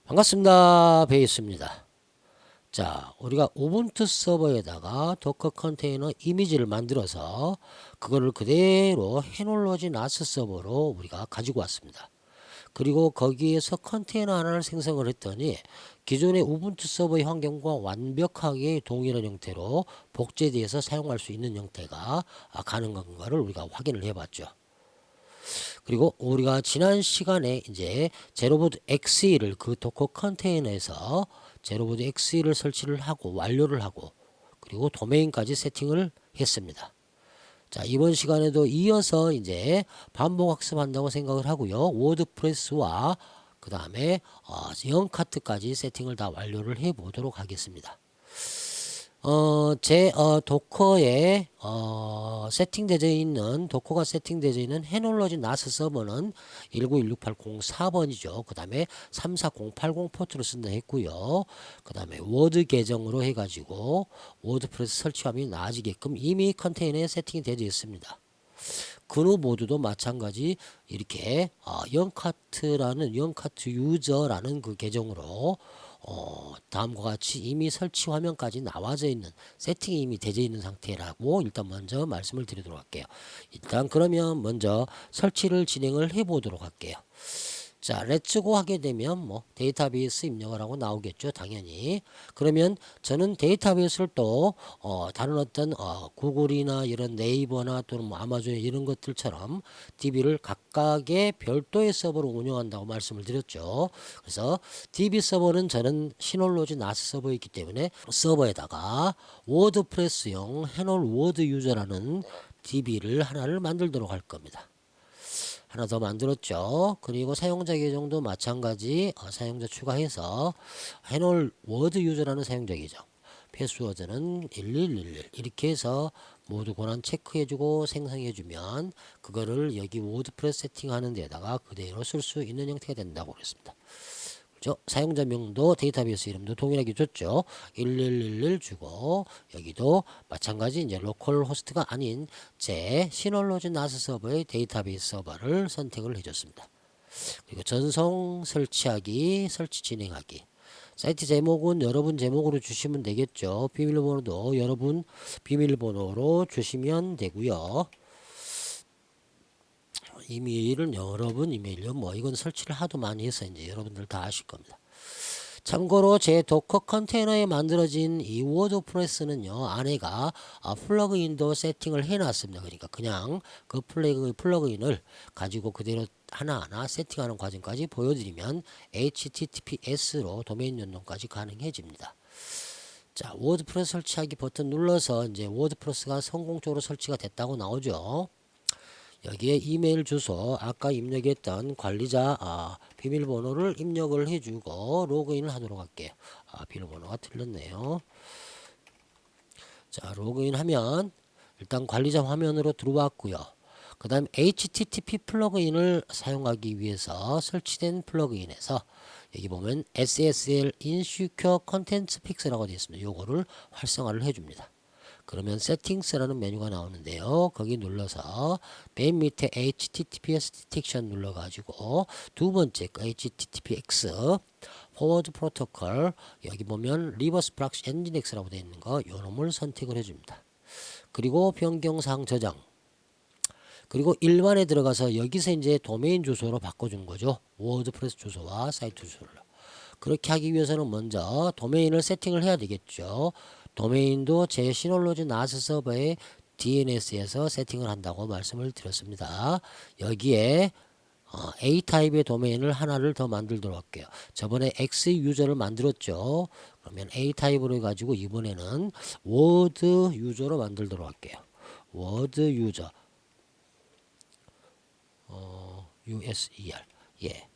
반갑습니다. 베이스입니다. 자, 우리가 우분투 서버에다가 도커 컨테이너 이미지를 만들어서 그거를 그대로 해놀로지 나스 서버로 우리가 가지고 왔습니다. 그리고 거기에서 컨테이너 하나를 생성을 했더니 기존의 우분투 서버의 환경과 완벽하게 동일한 형태로 복제돼서 사용할 수 있는 형태가 가능한 것을 우리가 확인을 해봤죠. 그리고 우리가 지난 시간에 이제 제로보드 XE를 그 도커 컨테이너에서 제로보드 XE를 설치를 하고 완료를 하고 그리고 도메인까지 세팅을 했습니다. 자, 이번 시간에도 이어서 이제 반복 학습한다고 생각을 하고요. 워드프레스와 그 다음에 영카트까지 세팅을 다 완료를 해 보도록 하겠습니다. 제 도커에 세팅되어 있는 도커가 세팅되어 있는 해놀로지 나스 서버는 1916804번이죠. 그 다음에 34080 포트로 쓴다 했고요. 그 다음에 워드 계정으로 해가지고 워드프레스 설치 화면이 나아지게끔 이미 컨테이너에 세팅이 되어 있습니다. 그누 모드도 마찬가지 이렇게 영카트라는 영카트 유저라는 그 계정으로 다음과 같이 이미 설치 화면까지 나와져 있는 세팅이 이미 되어 있는 상태라고 일단 먼저 말씀을 드리도록 할게요. 일단 그러면 먼저 설치를 진행을 해 보도록 할게요. 자, 렛츠고 하게 되면 뭐 데이터베이스 입력을 하고 나오겠죠, 당연히. 그러면 저는 데이터베이스를 또 다른 어떤 구글이나 이런 네이버나 또는 뭐 아마존 이런 것들처럼 DB를 각각의 별도의 서버로 운영한다고 말씀을 드렸죠. 그래서 DB 서버는 저는 시놀로지 나스 서버이기 때문에 서버에다가 워드프레스용 해놀 워드 유저라는 DB를 하나를 만들도록 할 겁니다. 하나 더 만들었죠. 그리고 사용자 계정도 마찬가지 사용자 추가해서 해놀 워드 유저라는 사용자 계정 패스워드는 1111 이렇게 해서 모두 권한 체크해주고 생성해주면 그거를 여기 워드프레스 세팅하는 데다가 그대로 쓸 수 있는 형태가 된다고 그랬습니다. 사용자명도 데이터베이스 이름도 동일하게 줬죠. 1111 주고 여기도 마찬가지 이제 로컬 호스트가 아닌 제 시놀로지 나스 서버의 데이터베이스 서버를 선택을 해줬습니다. 그리고 전송 설치하기, 설치 진행하기. 사이트 제목은 여러분 제목으로 주시면 되겠죠. 비밀번호도 여러분 비밀번호로 주시면 되고요. 이메일은 여러분 이메일요. 뭐 이건 설치를 하도 많이 해서 이제 여러분들 다 아실 겁니다. 참고로 제 도커 컨테이너에 만들어진 이 워드프레스는요, 안에가 플러그인도 세팅을 해놨습니다. 그러니까 그냥 그 플러그인을 가지고 그대로 하나하나 세팅하는 과정까지 보여드리면 HTTPS로 도메인 연동까지 가능해집니다. 자, 워드프레스 설치하기 버튼 눌러서 이제 워드프레스가 성공적으로 설치가 됐다고 나오죠. 여기에 이메일 주소 아까 입력했던 관리자 비밀번호를 입력을 해주고 로그인을 하도록 할게요. 비밀번호가 틀렸네요. 자, 로그인 하면 일단 관리자 화면으로 들어왔고요. 그 다음 HTTP 플러그인을 사용하기 위해서 설치된 플러그인에서 여기 보면 SSL Insecure Content Fix라고 되어 있습니다. 요거를 활성화를 해줍니다. 그러면 세팅스라는 메뉴가 나오는데요. 거기 눌러서 맨 밑에 HTTPS 디텍션 눌러가지고 두 번째 HTTPX 포워드 프로토콜 여기 보면 리버스 프락시 엔진X라고 되어 있는 거 요놈을 선택을 해줍니다. 그리고 변경사항 저장 그리고 일반에 들어가서 여기서 이제 도메인 주소로 바꿔준 거죠. 워드프레스 주소와 사이트 주소를. 그렇게 하기 위해서는 먼저 도메인을 세팅을 해야 되겠죠. 도메인도 제 시놀로지 나스 서버의 DNS에서 세팅을 한다고 말씀을 드렸습니다. 여기에 A 타입의 도메인을 하나를 더 만들도록 할게요. 저번에 X 유저를 만들었죠. 그러면 A 타입으로 해가지고 이번에는 워드 유저로 만들도록 할게요. 워드 유저 USER 예.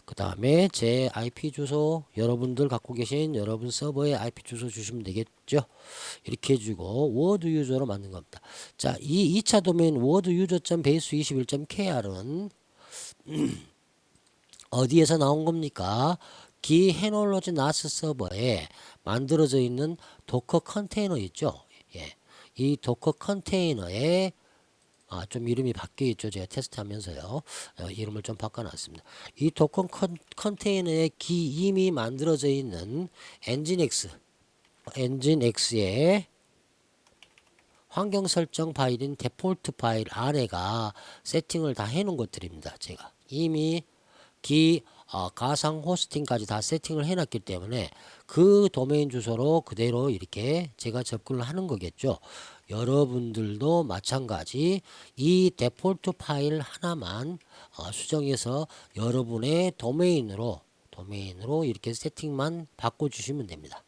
그 다음에 제 IP 주소 여러분들 갖고 계신 여러분 서버에 IP 주소 주시면 되겠죠. 이렇게 해주고 워드 유저로 만든 겁니다. 자, 이 2차 도메인 워드 유저.base21.kr은 어디에서 나온 겁니까? 기 해놀로지 나스 서버에 만들어져 있는 도커 컨테이너 있죠. 예. 이 도커 컨테이너에 좀 이름이 바뀌어 있죠. 제가 테스트하면서요. 이름을 좀 바꿔놨습니다. 이 도커 컨테이너에 이미 만들어져 있는 엔진X의 환경 설정 파일인 데폴트 파일 안에가 세팅을 다 해놓은 것들입니다. 제가 이미 가상 호스팅까지 다 세팅을 해놨기 때문에 그 도메인 주소로 그대로 이렇게 제가 접근을 하는 거겠죠. 여러분들도 마찬가지 이 데폴트 파일 하나만 수정해서 여러분의 도메인으로 이렇게 세팅만 바꿔주시면 됩니다.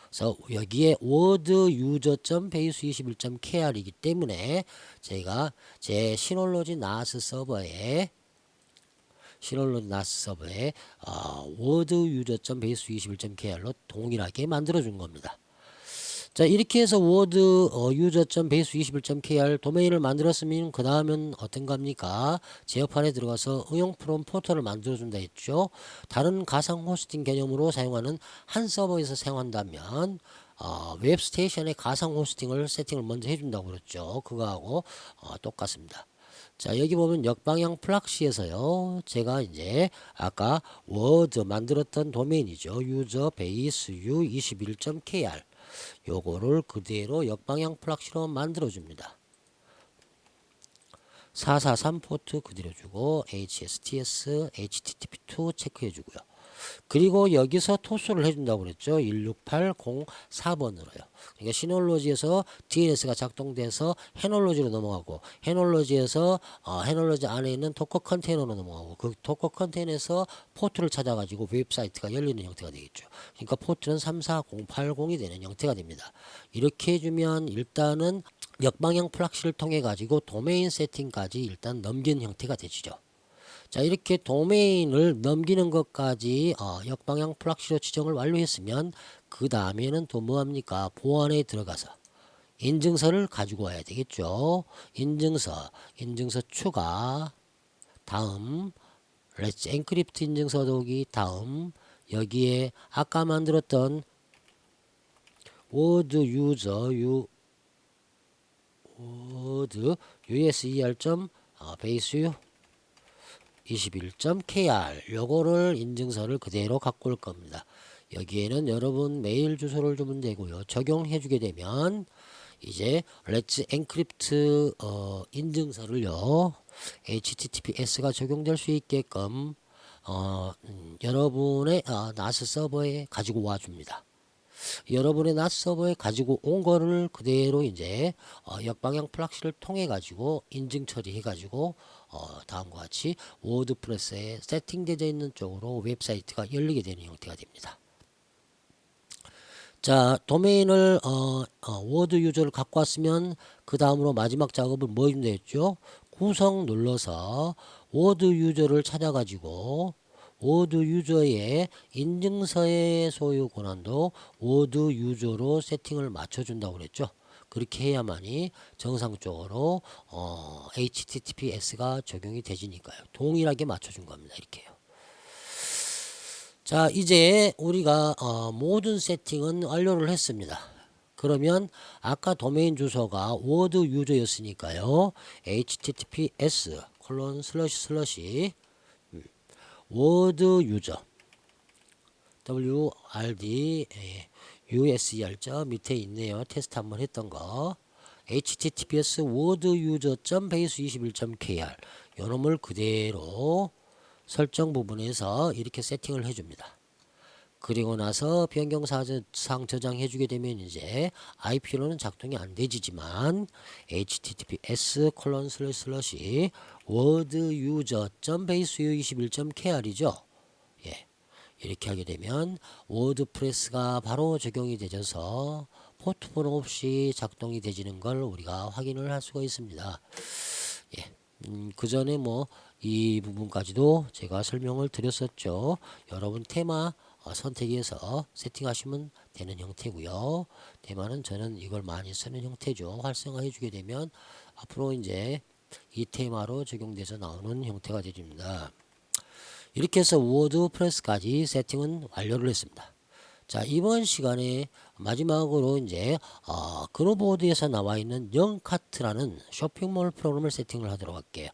그래서 여기에 word user.base21.kr이기 때문에 제가 제 시놀로지 나스 서버에 word user.base21.kr로 동일하게 만들어 준 겁니다. 자, 이렇게 해서 word user.base21.kr 도메인을 만들었으면 그 다음은 어떤 겁니까? 제어판에 들어가서 응용 프롬 포털을 만들어 준다 했죠. 다른 가상 호스팅 개념으로 사용하는 한 서버에서 사용한다면 웹스테이션의 가상 호스팅을 세팅을 먼저 해준다고 그랬죠. 그거하고 똑같습니다. 자, 여기 보면 역방향 플락시에서요. 제가 이제 아까 워드 만들었던 도메인이죠. user base u21.kr 요거를 그대로 역방향 플락시로 만들어 줍니다. 443 포트 그대로 주고 HSTS, HTTP2 체크해 주고요. 그리고 여기서 토스를 해준다고 그랬죠. 16804번으로요. 그러니까 시놀로지에서 DNS가 작동돼서 해놀로지로 넘어가고 해놀로지에서 해놀로지 안에 있는 도커 컨테이너로 넘어가고 그 도커 컨테이너에서 포트를 찾아가지고 웹사이트가 열리는 형태가 되겠죠. 그러니까 포트는 34080이 되는 형태가 됩니다. 이렇게 해주면 일단은 역방향 플락시를 통해 가지고 도메인 세팅까지 일단 넘긴 형태가 되시죠. 자, 이렇게 도메인을 넘기는 것까지 역방향 플락시로 지정을 완료했으면 그 다음에는 또 뭐합니까? 보안에 들어가서 인증서를 가지고 와야 되겠죠. 인증서 추가 다음 렛츠 엔크립트 인증서 도기 다음 여기에 아까 만들었던 word user.base 21.kr 요거를 인증서를 그대로 갖고 올 겁니다. 여기에는 여러분 메일 주소를 주면 되고요. 적용해 주게 되면 이제 렛츠 엔크립트 인증서를요. HTTPS가 적용될 수 있게끔 여러분의 나스 서버에 가지고 와 줍니다. 여러분의 나스 서버에 가지고 온 거를 그대로 이제 역방향 플락시를 통해 가지고 인증 처리해 가지고 다음과 같이 워드프레스에 세팅되어 있는 쪽으로 웹사이트가 열리게 되는 형태가 됩니다. 자, 도메인을 워드 유저를 갖고 왔으면 그 다음으로 마지막 작업을 뭐 해준다 했죠? 구성 눌러서 워드 유저를 찾아가지고 워드 유저의 인증서의 소유 권한도 워드 유저로 세팅을 맞춰준다고 그랬죠. 그렇게 해야만이 정상적으로 HTTPS가 적용이 되지니까요. 동일하게 맞춰준 겁니다. 이렇게요. 자, 이제 우리가 모든 세팅은 완료를 했습니다. 그러면 아까 도메인 주소가 워드 유저였으니까요. https 워드 유저 wrd user 밑에 있네요. 테스트 한번 했던 거 https word user.base21.kr 요놈을 그대로 설정 부분에서 이렇게 세팅을 해줍니다. 그리고 나서 변경사항 저장해 주게 되면 이제 IP로는 작동이 안 되지만 https word user.base21.kr이죠. 예. 이렇게 하게 되면 워드프레스가 바로 적용이 되져서 포트 번호 없이 작동이 되지는 걸 우리가 확인을 할 수가 있습니다. 예. 그 전에 뭐 이 부분까지도 제가 설명을 드렸었죠. 여러분 테마 선택해서 세팅하시면 되는 형태고요. 테마는 저는 이걸 많이 쓰는 형태죠. 활성화해 주게 되면 앞으로 이제 이 테마로 적용돼서 나오는 형태가 됩니다. 이렇게 해서 워드프레스까지 세팅은 완료를 했습니다. 자, 이번 시간에 마지막으로 이제 그노보드에서 나와 있는 영카트라는 쇼핑몰 프로그램을 세팅을 하도록 할게요.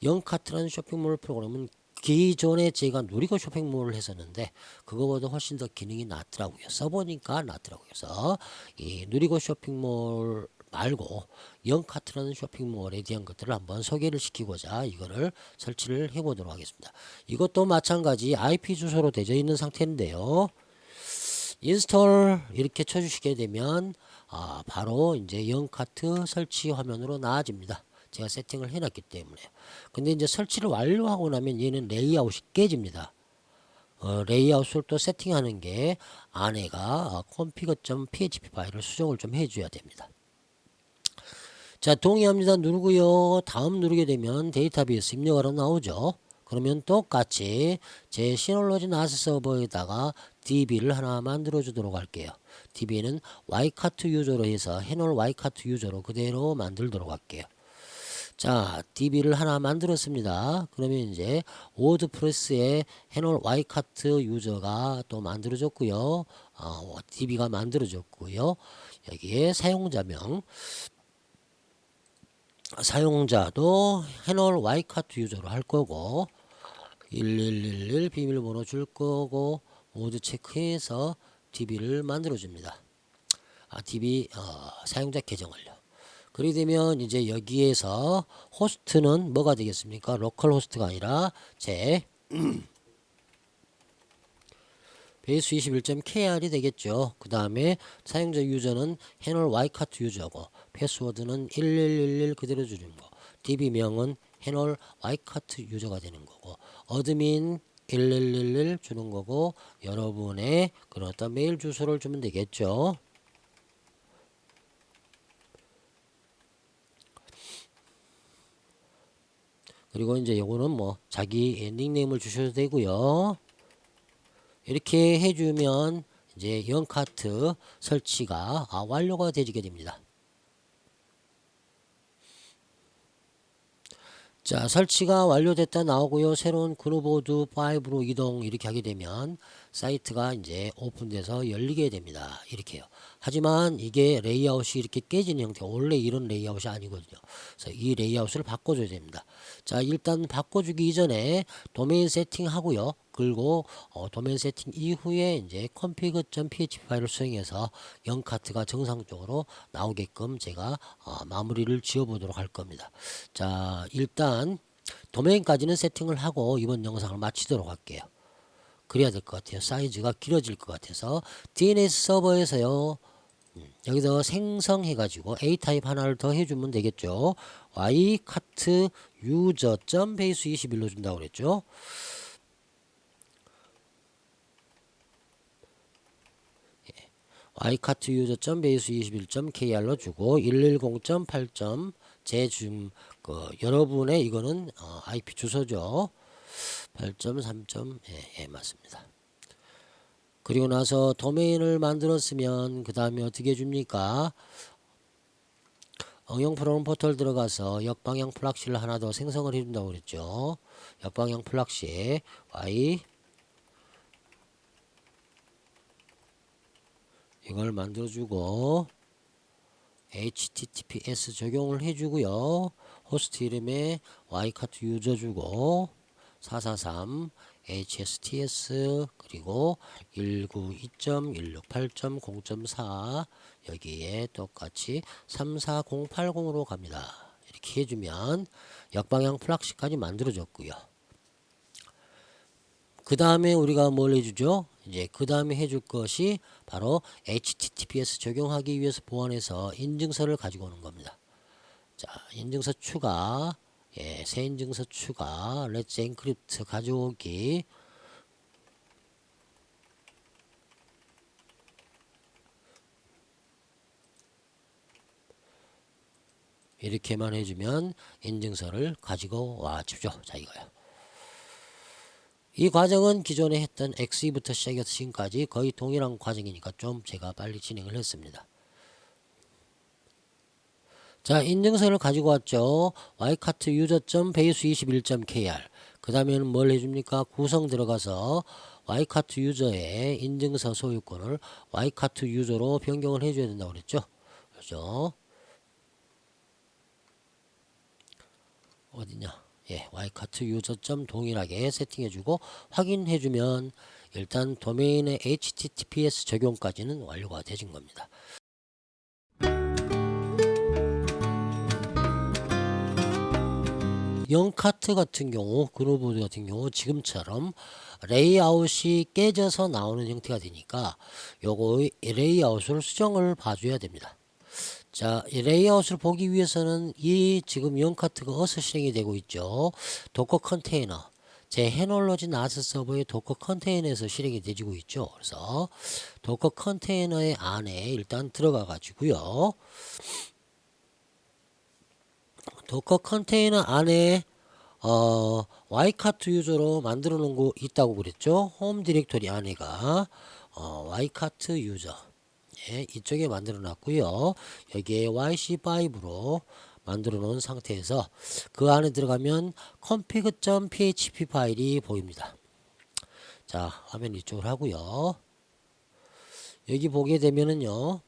영카트라는 쇼핑몰 프로그램은 기존에 제가 누리고 쇼핑몰을 했었는데 그거보다 훨씬 더 기능이 낫더라고요. 써보니까 낫더라고요. 그래서 이 누리고 쇼핑몰 말고 영카트라는 쇼핑몰에 대한 것들을 한번 소개를 시키고자 이거를 설치를 해 보도록 하겠습니다. 이것도 마찬가지 IP 주소로 되어 있는 상태인데요. 인스톨 이렇게 쳐주시게 되면 바로 이제 영카트 설치 화면으로 나와집니다. 제가 세팅을 해놨기 때문에. 근데 이제 설치를 완료하고 나면 얘는 레이아웃이 깨집니다. 레이아웃을 또 세팅하는 게 안에가 config.php 파일을 수정을 좀 해줘야 됩니다. 자, 동의합니다 누르고요. 다음 누르게 되면 데이터베이스 입력하러 나오죠. 그러면 똑같이 제 시놀로지 나스 서버에다가 DB를 하나 만들어 주도록 할게요. DB는 와이카트 유저로 해서 해놓을 와이카트 유저로 그대로 만들도록 할게요. 자, DB를 하나 만들었습니다. 그러면 이제 워드프레스에 해놓을 와이카트 유저가 또 만들어졌고요. DB가 만들어졌고요. 여기에 사용자도 해놓을 와이카트 유저로 할 거고 1111 비밀번호 줄 거고 모두 체크해서 DB를 만들어 줍니다. DB 사용자 계정을요. 그렇게 되면 이제 여기에서 호스트는 뭐가 되겠습니까? 로컬 호스트가 아니라 제 베이스 21.kr이 되겠죠. 그 다음에 사용자 유저는 해널 와이카트 유저고 패스워드는 1111 그대로 주는 거. DB명은 해널 와이카트 유저가 되는 거고 어드민 1111 주는 거고 여러분의 그런 어떤 메일 주소를 주면 되겠죠. 그리고 이제 요거는 뭐 자기 닉네임을 주셔도 되고요. 이렇게 해주면 이제 영카트 설치가 완료가 되게 됩니다. 자, 설치가 완료됐다 나오고요. 새로운 그노보드 5로 이동 이렇게 하게 되면 사이트가 이제 오픈돼서 열리게 됩니다. 이렇게요. 하지만 이게 레이아웃이 이렇게 깨지는 형태, 원래 이런 레이아웃이 아니거든요. 그래서 이 레이아웃을 바꿔줘야 됩니다. 자, 일단 바꿔주기 이전에 도메인 세팅하고요. 그리고 도메인 세팅 이후에 이제 config.php 파일을 수행해서 영카트가 정상적으로 나오게끔 제가 마무리를 지어 보도록 할 겁니다. 자, 일단 도메인까지는 세팅을 하고 이번 영상을 마치도록 할게요. 그래야 될 것 같아요. 사이즈가 길어질 것 같아서 DNS 서버에서요. 여기서 생성해 가지고 A 타입 하나를 더 해주면 되겠죠. ycat user.base 21로 준다고 그랬죠. ycat user.base 21.kr로 주고 110.8. 제 지금 여러분의 이거는 IP 주소죠. 8.3. 예, 맞습니다. 그리고 나서 도메인을 만들었으면 그 다음에 어떻게 해줍니까? 응용 프로그램 포털 들어가서 역방향 플락시를 하나 더 생성을 해준다고 그랬죠. 역방향 플락시 Y 이걸 만들어주고 HTTPS 적용을 해주고요. 호스트 이름에 와이카트 유저 주고 443 HSTS 그리고 192.168.0.4 여기에 똑같이 34080으로 갑니다. 이렇게 해주면 역방향 플락시까지 만들어졌고요. 그 다음에 우리가 뭘 해주죠? 이제 그 다음에 해줄 것이 바로 HTTPS 적용하기 위해서 보완해서 인증서를 가지고 오는 겁니다. 자, 인증서 추가, 새 인증서 추가, Let's Encrypt 가져오기. 이렇게만 해주면 인증서를 가지고 와 주죠. 자, 이거요. 이 과정은 기존에 했던 XE부터 시작해서 지금까지 거의 동일한 과정이니까 좀 제가 빨리 진행을 했습니다. 자, 인증서를 가지고 왔죠. ycat user.base21.kr 그 다음에는 뭘 해줍니까? 구성 들어가서 와이카트 유저의 인증서 소유권을 와이카트 유저로 변경을 해줘야 된다고 그랬죠. 그죠? 어디냐? 예, 와이카트 유저점 동일하게 세팅해주고 확인해주면 일단 도메인의 HTTPS 적용까지는 완료가 되진 겁니다. 영카트 같은 경우, 그노보드 같은 경우 지금처럼 레이아웃이 깨져서 나오는 형태가 되니까 요거 레이아웃을 수정을 봐줘야 됩니다. 자, 이 레이아웃을 보기 위해서는 이 지금 영카트가 어디서 실행이 되고 있죠? 도커 컨테이너. 제 해놀로지 나스 서버의 도커 컨테이너에서 실행이 되지고 있죠. 그래서 도커 컨테이너의 안에 일단 들어가 가지고요. 도커 컨테이너 안에 와이카트 유저로 만들어 놓은 거 있다고 그랬죠. 홈 디렉토리 안에가 와이카트 유저, 예, 이쪽에 만들어 놨고요. 여기에 YC5로 만들어 놓은 상태에서 그 안에 들어가면 config.php 파일이 보입니다. 자, 화면 이쪽으로 하고요. 여기 보게 되면은요,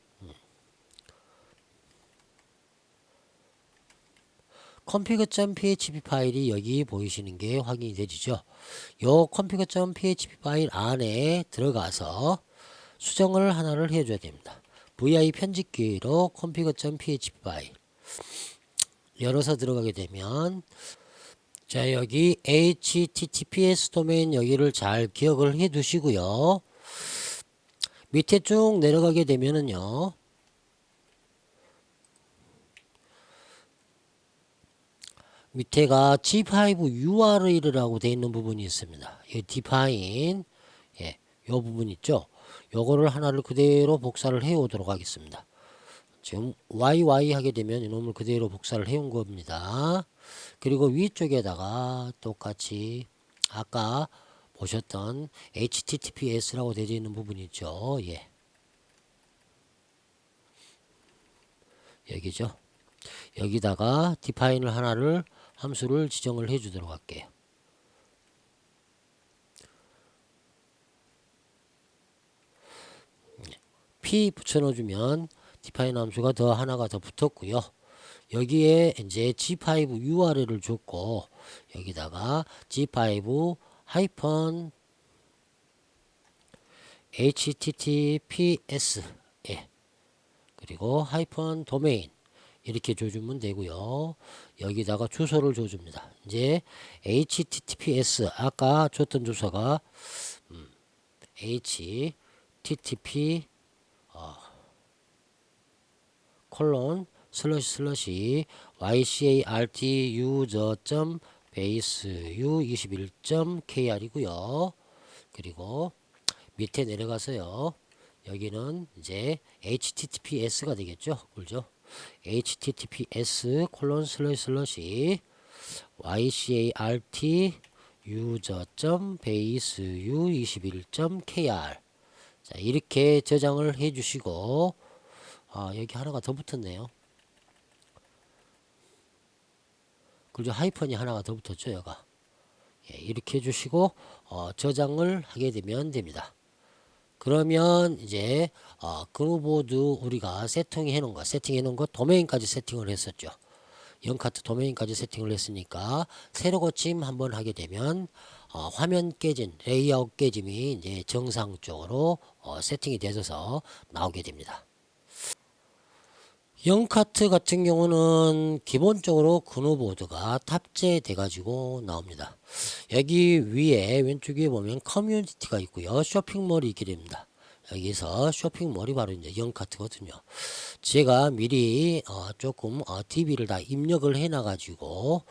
config.php 파일이 여기 보이시는 게 확인이 되죠. 요 config.php 파일 안에 들어가서 수정을 하나를 해줘야 됩니다. vi 편집기로 config.php 파일 열어서 들어가게 되면 자, 여기 https 도메인 여기를 잘 기억을 해 두시고요. 밑에 쭉 내려가게 되면은요, 밑에가 g5 URL이라고 되어 있는 부분이 있습니다. 이 define, 예, 요 부분 있죠. 요거를 하나를 그대로 복사를 해 오도록 하겠습니다. 지금 YY 하게 되면 이놈을 그대로 복사를 해온 겁니다. 그리고 위쪽에다가 똑같이 아까 보셨던 HTTPS라고 되어 있는 부분이 있죠. 예. 여기죠. 여기다가 define을 하나를 함수를 지정을 해 주도록 할게요. p 붙여 넣어주면 define 함수가 더 하나가 더 붙었고요. 여기에 이제 g5 URL을 줬고 여기다가 g5 하이펀 https, 예, 그리고 하이펀 도메인 이렇게 줘주면 되고요. 여기다가 주소를 줘줍니다. 이제 https 아까 줬던 주소가 http 콜론 슬러시 ycart user.base u21.kr이고요. 그리고 밑에 내려가서요. 여기는 이제 https가 되겠죠. 그죠? https 콜론 슬러시 ycart user.base u21.kr 자, 이렇게 저장을 해 주시고 여기 하나가 더 붙었네요. 그리고 하이펀이 하나가 더 붙었죠. 여가. 예, 이렇게 해주시고 저장을 하게 되면 됩니다. 그러면 이제 그노보드 우리가 세팅해 놓은 거 도메인까지 세팅을 했었죠. 영카트 도메인까지 세팅을 했으니까 새로 고침 한번 하게 되면 화면 깨진 레이아웃 깨짐이 이제 정상적으로 세팅이 되어서 나오게 됩니다. 영카트 같은 경우는 기본적으로 그노보드가 탑재돼 가지고 나옵니다. 여기 위에 왼쪽 위에 보면 커뮤니티가 있고요. 쇼핑몰이 있게 됩니다. 여기서 쇼핑몰이 바로 이제 영카트거든요. 제가 미리 조금 DB를 다 입력을 해놔 가지고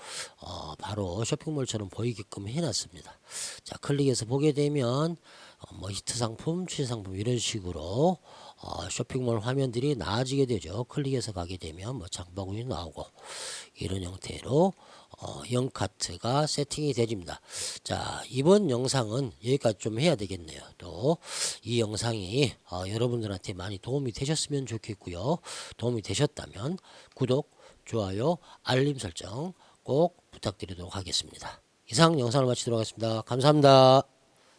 바로 쇼핑몰처럼 보이게끔 해놨습니다. 자, 클릭해서 보게 되면 뭐 히트 상품, 취재 상품 이런 식으로 쇼핑몰 화면들이 나아지게 되죠. 클릭해서 가게 되면 뭐 장바구니 나오고 이런 형태로 영카트가 세팅이 되집니다. 자, 이번 영상은 여기까지 좀 해야 되겠네요. 또 이 영상이 여러분들한테 많이 도움이 되셨으면 좋겠고요. 도움이 되셨다면 구독, 좋아요, 알림 설정 꼭 부탁드리도록 하겠습니다. 이상 영상을 마치도록 하겠습니다. 감사합니다.